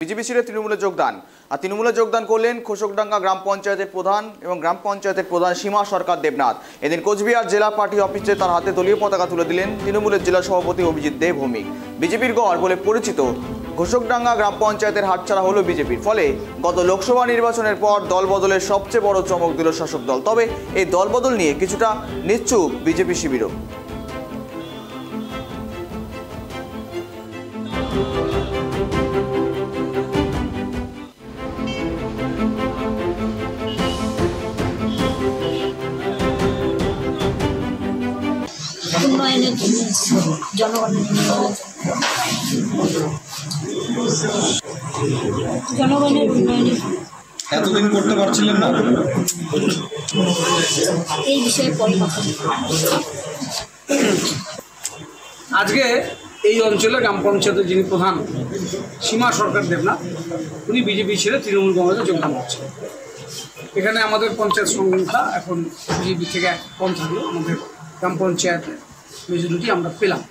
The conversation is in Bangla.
বিজেপি ছেড়ে তৃণমূলে যোগদান আর তৃণমূলে যোগদান করলেন খোসকডাঙ্গা গ্রাম পঞ্চায়েতের প্রধান এবং গ্রাম পঞ্চায়েতের প্রধান সীমা সরকার দেবনাথ। এদিন কোচবিহার জেলা পার্টি অফিসে তার হাতে দলীয় পতাকা তুলে দিলেন তৃণমূলের জেলা সভাপতি অভিজিৎ দে ভৌমিক। বিজেপির গড় বলে পরিচিত ঘোসকডাঙ্গা গ্রাম পঞ্চায়েতের হাতছাড়া হলো বিজেপির, ফলে গত লোকসভা নির্বাচনের পর দলবদলের সবচেয়ে বড় চমক দিল শাসক দল। তবে এই দলবদল নিয়ে কিছুটা নিশ্চুপ বিজেপি শিবিরও। উন্নয়নের জন্য জনগণের উন্নয়নের এতদিন করতে পারছিলেন না, এই বিষয়ে পরে কথা। আজকে এই অঞ্চলে গ্রাম পঞ্চায়েতের যিনি প্রধান সীমা সরকার দেবনাথ, উনি বিজেপি ছেড়ে তৃণমূল কংগ্রেসে যোগদান করছেন। এখানে আমাদের পঞ্চায়েত সংখ্যা এখন বিজেপি থেকে এক কম থাকলেও আমাদের গ্রাম পঞ্চায়েতের মেজরিটি আমরা পেলাম।